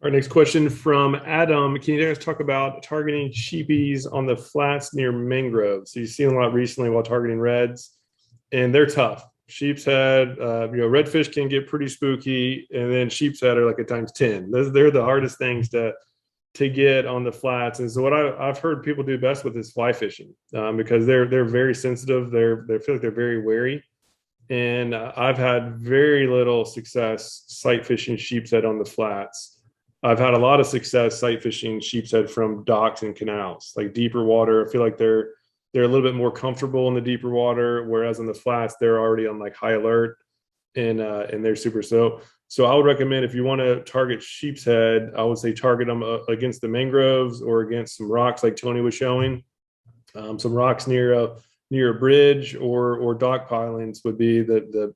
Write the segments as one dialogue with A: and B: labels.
A: Our next question from Adam. Can you guys talk about targeting sheepies on the flats near mangroves? So you've seen a lot recently while targeting reds, and they're tough. Sheepshead, redfish can get pretty spooky, and then sheepshead are like a times 10. They're the hardest things to get on the flats. And so what I've heard people do best with is fly fishing because they're very sensitive. They feel like they're very wary. And I've had very little success sight fishing sheepshead on the flats. I've had a lot of success sight fishing sheepshead from docks and canals, like deeper water. I feel like they're a little bit more comfortable in the deeper water, whereas on the flats they're already on like high alert and they're super so I would recommend if you want to target sheepshead, I would say target them against the mangroves or against some rocks like Tony was showing. Some rocks near a bridge or dock pilings would be the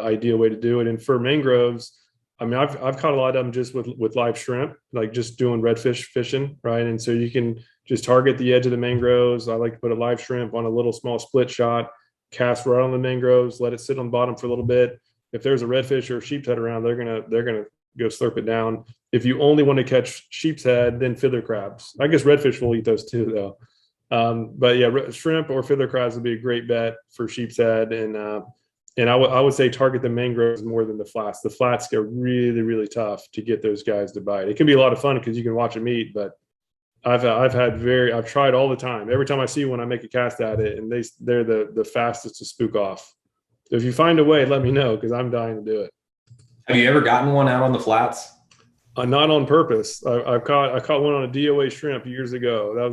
A: ideal way to do it. And for mangroves, I mean, I've caught a lot of them just with live shrimp, like just doing redfish fishing, right? And so you can just target the edge of the mangroves. I like to put a live shrimp on a little small split shot, cast right on the mangroves, let it sit on the bottom for a little bit. If there's a redfish or a sheepshead around, they're gonna go slurp it down. If you only want to catch sheepshead, then fiddler crabs. I guess redfish will eat those too, though. But yeah, shrimp or fiddler crabs would be a great bet for sheepshead, and I would say target the mangroves more than the flats. The flats get really really tough to get those guys to bite. It can be a lot of fun because you can watch them eat, but I've tried all the time. Every time I see one, I make a cast at it, and they're the fastest to spook off. So if you find a way, let me know because I'm dying to do it.
B: Have you ever gotten one out on the flats?
A: Not on purpose. I caught one on a DOA shrimp years ago. That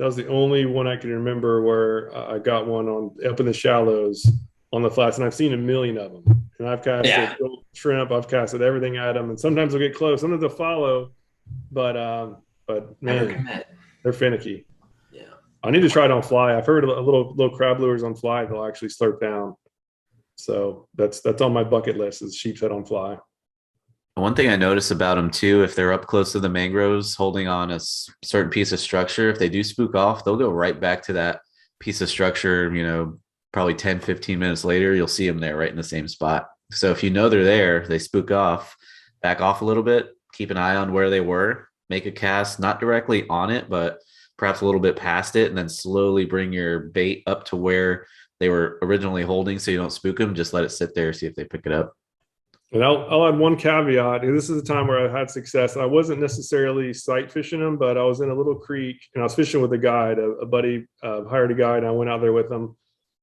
A: was the only one I can remember where I got one on up in the shallows on the flats, and I've seen a million of them. And I've casted shrimp, I've casted everything at them, and sometimes they'll get close, sometimes they'll follow, but man, they're finicky.
B: Yeah,
A: I need to try it on fly. I've heard a little crab lures on fly they'll actually slurp down. So that's on my bucket list is sheepshead on fly.
C: One thing I notice about them too, if they're up close to the mangroves holding on a certain piece of structure, if they do spook off, they'll go right back to that piece of structure, probably 10, 15 minutes later, you'll see them there right in the same spot. So if you know they're there, they spook off, back off a little bit, keep an eye on where they were, make a cast, not directly on it, but perhaps a little bit past it, and then slowly bring your bait up to where they were originally holding so you don't spook them. Just let it sit there, see if they pick it up.
A: And I'll add one caveat. This is the time where I had success. I wasn't necessarily sight fishing them, but I was in a little creek and I was fishing with a guide, a buddy hired a guide, and I went out there with him.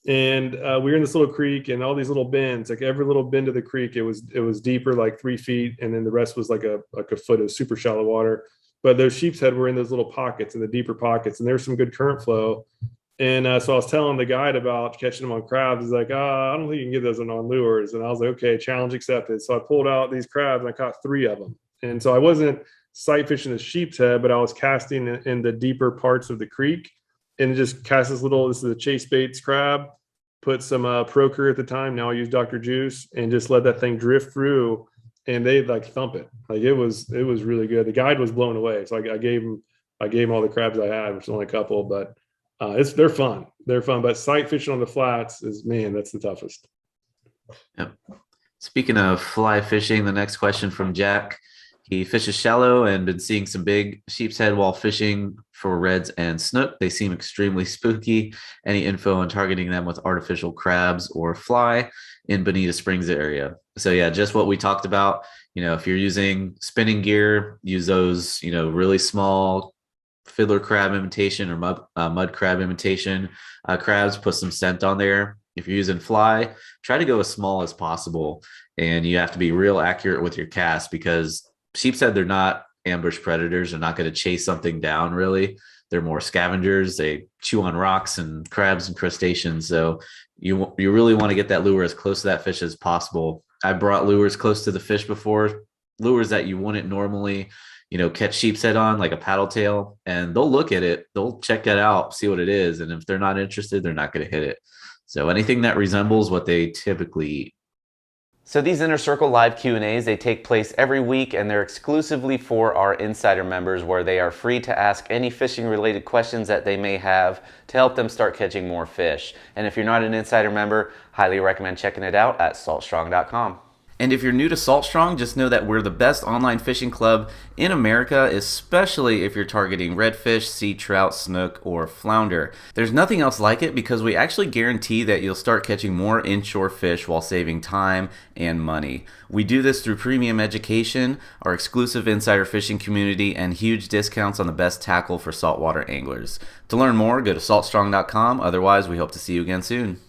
A: And we were in this little creek and all these little bends, like every little bend of the creek, it was deeper, like 3 feet, and then the rest was like a foot of super shallow water. But those sheepshead were in those little pockets, in the deeper pockets, and there's some good current flow. And so I was telling the guide about catching them on crabs. He's like, I don't think you can get those on lures. And I was like, okay, challenge accepted. So I pulled out these crabs and I caught 3 of them. And so I wasn't sight fishing the sheepshead, but I was casting in the deeper parts of the creek and just cast this is a chase baits crab, put some Procure at the time. Now I use Dr. Juice and just let that thing drift through and they like thump it. Like it was really good. The guide was blown away. So I gave him all the crabs I had, which was only a couple, but they're fun. They're fun, but sight fishing on the flats that's the toughest.
C: Yep. Speaking of fly fishing, the next question from Jack. He fishes shallow and been seeing some big sheepshead while fishing for reds and snook. They seem extremely spooky. Any info on targeting them with artificial crabs or fly in Bonita Springs area? So yeah, just what we talked about. If you're using spinning gear, use those, really small fiddler crab imitation or mud crab imitation crabs, put some scent on there. If you're using fly, try to go as small as possible. And you have to be real accurate with your cast because sheepshead, they're not ambush predators. They're not going to chase something down really. They're more scavengers. They chew on rocks and crabs and crustaceans. So you really want to get that lure as close to that fish as possible. I brought lures close to the fish before, lures that you wouldn't normally catch sheepshead on, like a paddle tail, and they'll look at it, they'll check it out, see what it is, and if they're not interested, they're not going to hit it. So anything that resembles what they typically eat.
D: So these Inner Circle live Q&As, they take place every week, and they're exclusively for our insider members, where they are free to ask any fishing related questions that they may have to help them start catching more fish. And if you're not an insider member, highly recommend checking it out at saltstrong.com.
C: And if you're new to Salt Strong, just know that we're the best online fishing club in America, especially if you're targeting redfish, sea trout, snook, or flounder. There's nothing else like it because we actually guarantee that you'll start catching more inshore fish while saving time and money. We do this through premium education, our exclusive insider fishing community, and huge discounts on the best tackle for saltwater anglers. To learn more, go to saltstrong.com. Otherwise, we hope to see you again soon.